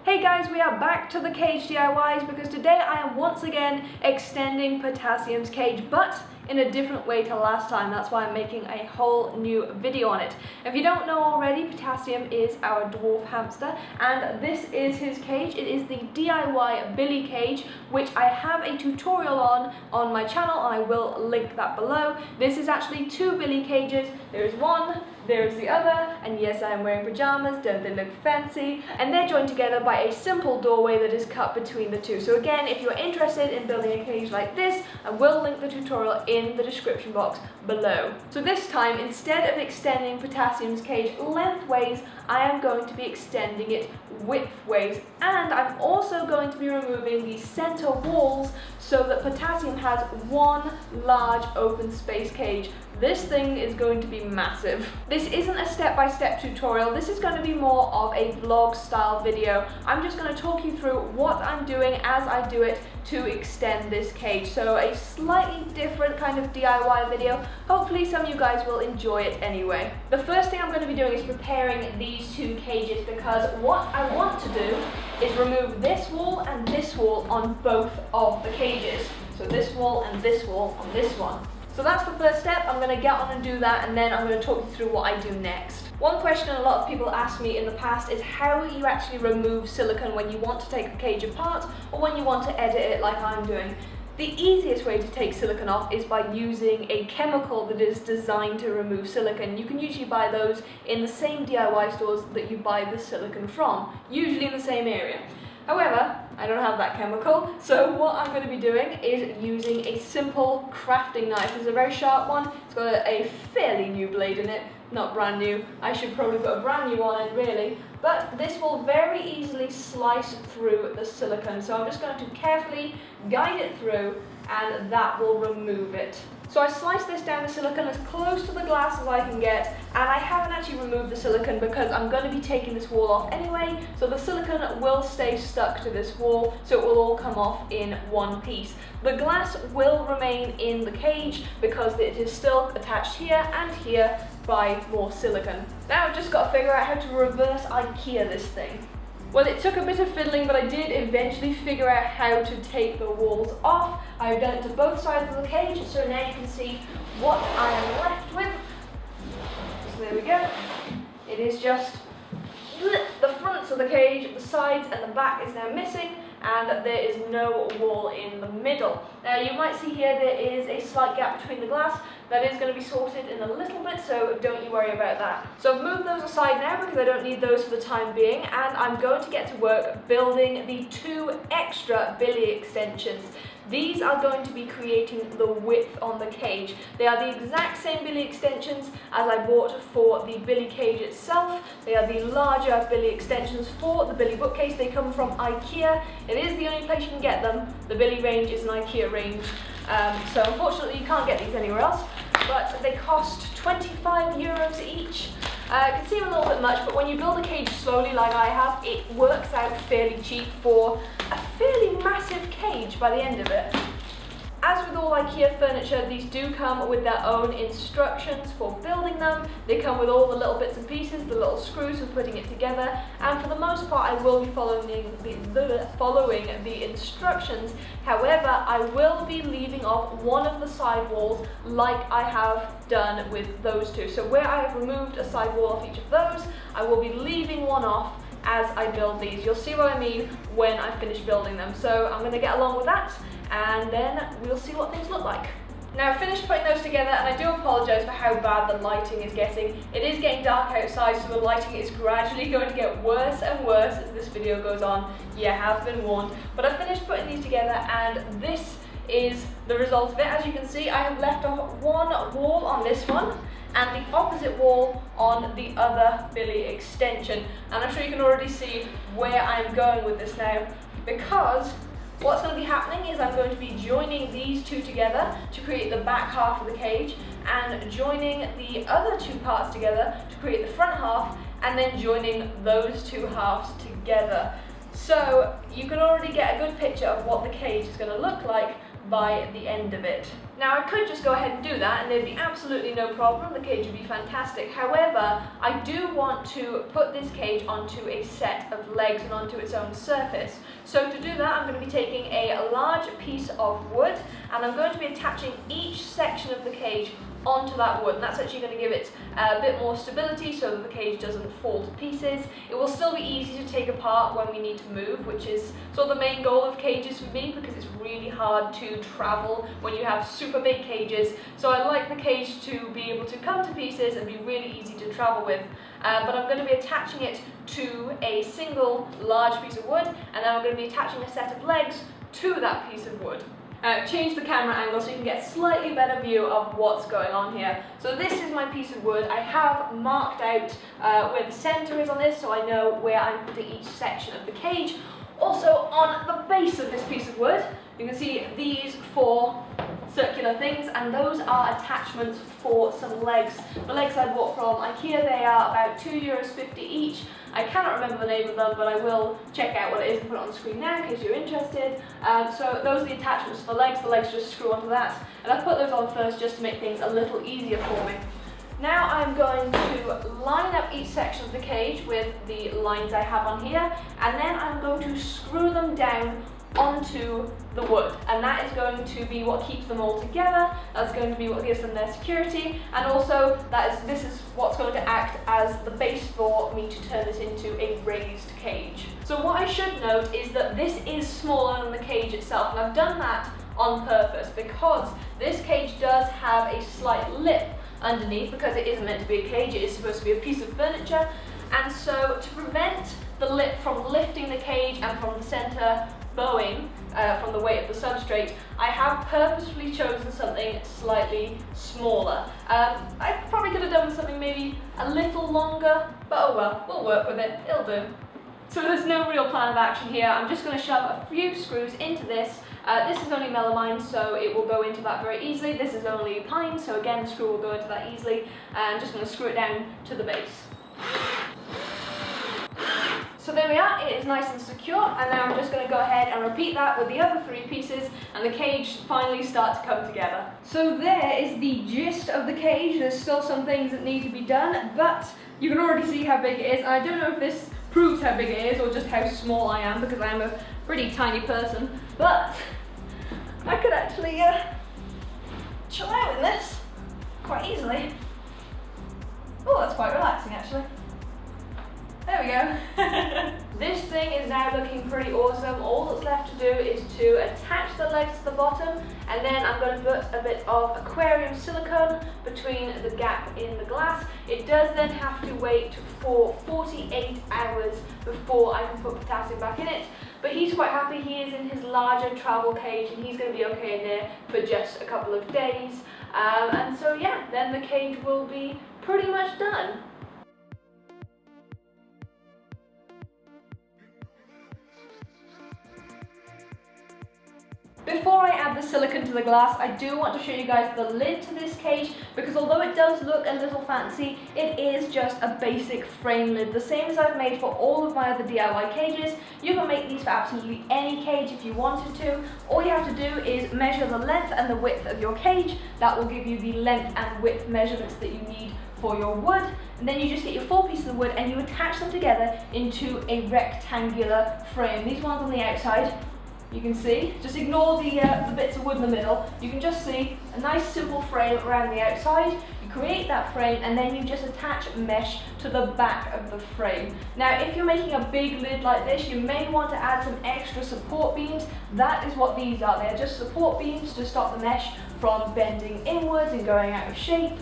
Hey guys, we are back to the cage DIYs because today I am once again extending Potassium's cage, but in a different way to last time. That's why I'm making a whole new video on it. If you don't know already, Potassium is our dwarf hamster and this is his cage. It is the DIY Billy cage, which I have a tutorial on my channel, and I will link that below. This is actually two Billy cages. There's one, there's the other, and yes, I am wearing pajamas, don't they look fancy? And they're joined together by a simple doorway that is cut between the two. So again, if you're interested in building a cage like this, I will link the tutorial in the description box below. So this time, instead of extending Potassium's cage lengthways, I am going to be extending it widthways, and I'm also going to be removing the center walls so that Potassium has one large open space cage. This thing is going to be massive. This isn't a step-by-step tutorial. This is going to be more of a vlog style video. I'm just going to talk you through what I'm doing as I do it to extend this cage. So a slightly different kind of DIY video. Hopefully some of you guys will enjoy it anyway. The first thing I'm going to be doing is preparing these two cages, because what I want to do is remove this wall and this wall on both of the cages. So this wall and this wall on this one. So that's the first step. I'm going to get on and do that, and then I'm going to talk you through what I do next. One question a lot of people ask me in the past is how you actually remove silicone when you want to take the cage apart or when you want to edit it like I'm doing. The easiest way to take silicone off is by using a chemical that is designed to remove silicone. You can usually buy those in the same DIY stores that you buy the silicone from, usually in the same area. However, I don't have that chemical, so what I'm going to be doing is using a simple crafting knife. It's a very sharp one. It's got a fairly new blade in it, not brand new. I should probably put a brand new one in, really. But this will very easily slice through the silicone. So I'm just going to carefully guide it through, and that will remove it. So I slice this down the silicone as close to the glass as I can get, and I haven't actually removed the silicone because I'm going to be taking this wall off anyway, so the silicone will stay stuck to this wall, so it will all come off in one piece. The glass will remain in the cage because it is still attached here and here by more silicone. Now I've just got to figure out how to reverse IKEA this thing. Well, it took a bit of fiddling, but I did eventually figure out how to take the walls off. I've done it to both sides of the cage, so now you can see what I am left with. So there we go. It is just the fronts of the cage, the sides and the back is now missing, and there is no wall in the middle. Now you might see here there is a slight gap between the glass. That is going to be sorted in a little bit, so don't you worry about that. So I've moved those aside now because I don't need those for the time being, and I'm going to get to work building the two extra Billy extensions. These are going to be creating the width on the cage. They are the exact same Billy extensions as I bought for the Billy cage itself. They are the larger Billy extensions for the Billy bookcase. They come from IKEA. It is the only place you can get them. The Billy range is an IKEA range. So unfortunately you can't get these anywhere else, but they cost 25 euros each. It can seem a little bit much, but when you build a cage slowly like I have, it works out fairly cheap for a fairly massive cage by the end of it. As with all IKEA furniture, these do come with their own instructions for building them. They come with all the little bits and pieces, the little screws for putting it together, and for the most part I will be following the instructions. However, I will be leaving off one of the side walls like I have done with those two. So where I have removed a side wall off each of those, I will be leaving one off as I build these. You'll see what I mean when I finish building them. So I'm going to get along with that, and then we'll see what things look like. Now I've finished putting those together, and I do apologise for how bad the lighting is getting. It is getting dark outside, so the lighting is gradually going to get worse and worse as this video goes on. You have been warned. But I've finished putting these together, and this is the result of it. As you can see, I have left off one wall on this one and the opposite wall on the other Billy extension. And I'm sure you can already see where I'm going with this now, because what's going to be happening is I'm going to be joining these two together to create the back half of the cage, and joining the other two parts together to create the front half, and then joining those two halves together. So you can already get a good picture of what the cage is going to look like by the end of it. Now I could just go ahead and do that and there'd be absolutely no problem, the cage would be fantastic. However, I do want to put this cage onto a set of legs and onto its own surface. So to do that, I'm going to be taking a large piece of wood and I'm going to be attaching each section of the cage onto that wood, and that's actually going to give it a bit more stability so that the cage doesn't fall to pieces. It will still be easy to take apart when we need to move, which is sort of the main goal of cages for me, because it's really hard to travel when you have super big cages. So I like the cage to be able to come to pieces and be really easy to travel with. But I'm going to be attaching it to a single large piece of wood, and then I'm going to be attaching a set of legs to that piece of wood. Change the camera angle so you can get a slightly better view of what's going on here. So this is my piece of wood. I have marked out where the center is on this, so I know where I'm putting each section of the cage. Also, on the base of this piece of wood, you can see these 4 circular things, and those are attachments for some legs. The legs I bought from IKEA, they are about €2.50 each. I cannot remember the name of them, but I will check out what it is and put it on the screen now in case you're interested. So those are the attachments for the legs just screw onto that. And I put those on first just to make things a little easier for me. Now I'm going to line up each section of the cage with the lines I have on here, and then I'm going to screw them down onto the wood, and that is going to be what keeps them all together. That's going to be what gives them their security, and also this is what's going to act as the base for me to turn this into a raised cage. So what I should note is that this is smaller than the cage itself, and I've done that on purpose because this cage does have a slight lip underneath, because it isn't meant to be a cage, it is supposed to be a piece of furniture. And so to prevent the lip from lifting the cage and from the center bowing from the weight of the substrate, I have purposefully chosen something slightly smaller. I probably could have done something maybe a little longer, but oh well, we'll work with it, it'll do. So there's no real plan of action here. I'm just going to shove a few screws into this. This is only melamine, so it will go into that very easily. This is only pine, so again the screw will go into that easily. And I'm just going to screw it down to the base. So there we are, it is nice and secure, and now I'm just going to go ahead and repeat that with the other 3 pieces, and the cage finally start to come together. So there is the gist of the cage. There's still some things that need to be done, but you can already see how big it is. I don't know if this proves how big it is or just how small I am, because I am a pretty tiny person, but I could actually chill out in this quite easily. Oh, that's quite relaxing actually. There we go. This thing is now looking pretty awesome. All that's left to do is to attach the legs to the bottom, and then I'm going to put a bit of aquarium silicone between the gap in the glass. It does then have to wait for 48 hours before I can put potassium back in it, but he's quite happy. He is in his larger travel cage and he's going to be okay in there for just a couple of days. And so yeah, then the cage will be pretty much done. Before I add the silicone to the glass, I do want to show you guys the lid to this cage, because although it does look a little fancy, it is just a basic frame lid, the same as I've made for all of my other DIY cages. You can make these for absolutely any cage if you wanted to. All you have to do is measure the length and the width of your cage. That will give you the length and width measurements that you need for your wood, and then you just get your 4 pieces of wood and you attach them together into a rectangular frame. These ones on the outside, you can see, just ignore the bits of wood in the middle. You can just see a nice simple frame around the outside. You create that frame and then you just attach mesh to the back of the frame. Now if you're making a big lid like this, you may want to add some extra support beams. That is what these are. They're just support beams to stop the mesh from bending inwards and going out of shape.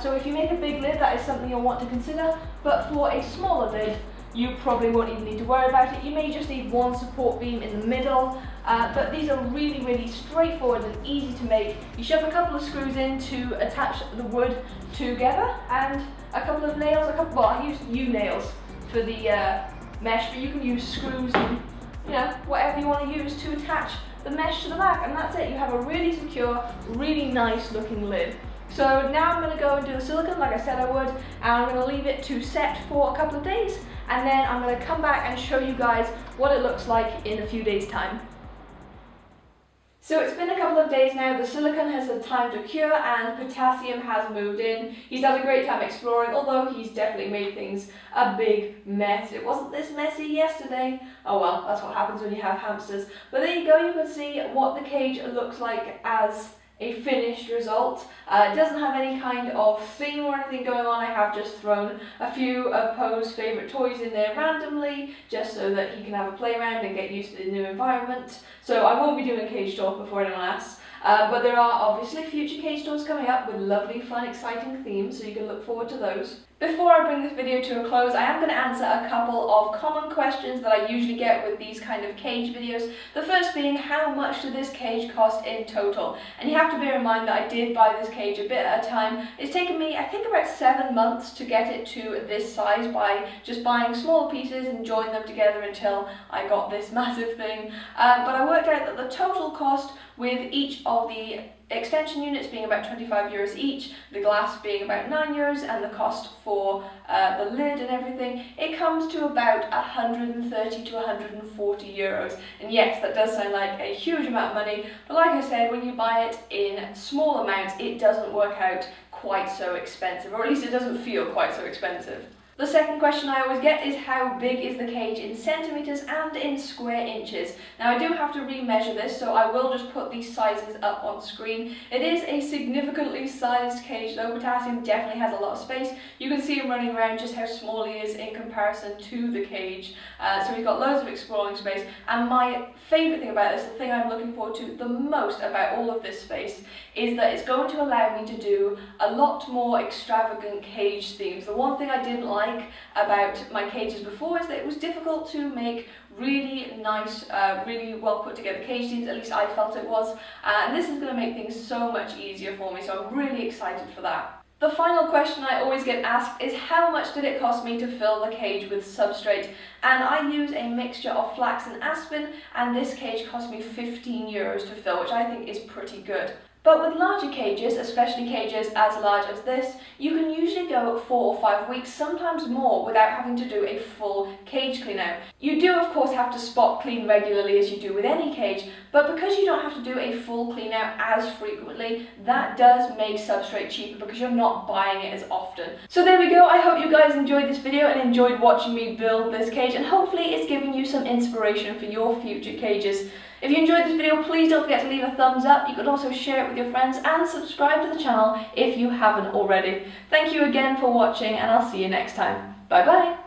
So if you make a big lid, that is something you'll want to consider, but for a smaller lid, you probably won't even need to worry about it. You may just need 1 support beam in the middle, but these are really, really straightforward and easy to make. You shove a couple of screws in to attach the wood together, and a couple of nails, well, I used U-nails for the mesh, but you can use screws and, you know, whatever you want to use to attach the mesh to the back, and that's it. You have a really secure, really nice looking lid. So now I'm going to go and do the silicone like I said I would, and I'm going to leave it to set for a couple of days, and then I'm going to come back and show you guys what it looks like in a few days' time. So it's been a couple of days now, the silicone has had time to cure and Potassium has moved in. He's had a great time exploring, although he's definitely made things a big mess. It wasn't this messy yesterday. Oh well, that's what happens when you have hamsters. But there you go, you can see what the cage looks like as a finished result. It doesn't have any kind of theme or anything going on. I have just thrown a few of Poe's favourite toys in there randomly, just so that he can have a play around and get used to the new environment. So I won't be doing a cage talk before anyone asks. But there are obviously future cage tours coming up with lovely, fun, exciting themes, so you can look forward to those. Before I bring this video to a close, I am going to answer a couple of common questions that I usually get with these kind of cage videos. The first being, how much did this cage cost in total? And you have to bear in mind that I did buy this cage a bit at a time. It's taken me, I think, about 7 months to get it to this size by just buying smaller pieces and joining them together until I got this massive thing. But I worked out that the total cost with each of the extension units being about 25 euros each, the glass being about 9 euros, and the cost for the lid and everything, it comes to about 130 to 140 euros. And yes, that does sound like a huge amount of money, but like I said, when you buy it in small amounts, it doesn't work out quite so expensive, or at least it doesn't feel quite so expensive. The second question I always get is, how big is the cage in centimetres and in square inches? Now I do have to remeasure this, so I will just put these sizes up on screen. It is a significantly sized cage though. Potassium definitely has a lot of space. You can see him running around just how small he is in comparison to the cage. So he's got loads of exploring space, and my favourite thing about this, the thing I'm looking forward to the most about all of this space, is that it's going to allow me to do a lot more extravagant cage themes. The one thing I didn't like about my cages before is that it was difficult to make really nice, really well put together cage themes. At least I felt it was, and this is going to make things so much easier for me, so I'm really excited for that. The final question I always get asked is, how much did it cost me to fill the cage with substrate? And I use a mixture of flax and aspen, and this cage cost me 15 euros to fill, which I think is pretty good. But with larger cages, especially cages as large as this, you can usually go 4 or 5 weeks, sometimes more, without having to do a full cage clean out. You do of course have to spot clean regularly as you do with any cage, but because you don't have to do a full clean out as frequently, that does make substrate cheaper because you're not buying it as often. So there we go, I hope you guys enjoyed this video and enjoyed watching me build this cage, and hopefully it's giving you some inspiration for your future cages. If you enjoyed this video, please don't forget to leave a thumbs up. You can also share it with your friends and subscribe to the channel if you haven't already. Thank you again for watching, and I'll see you next time. Bye bye!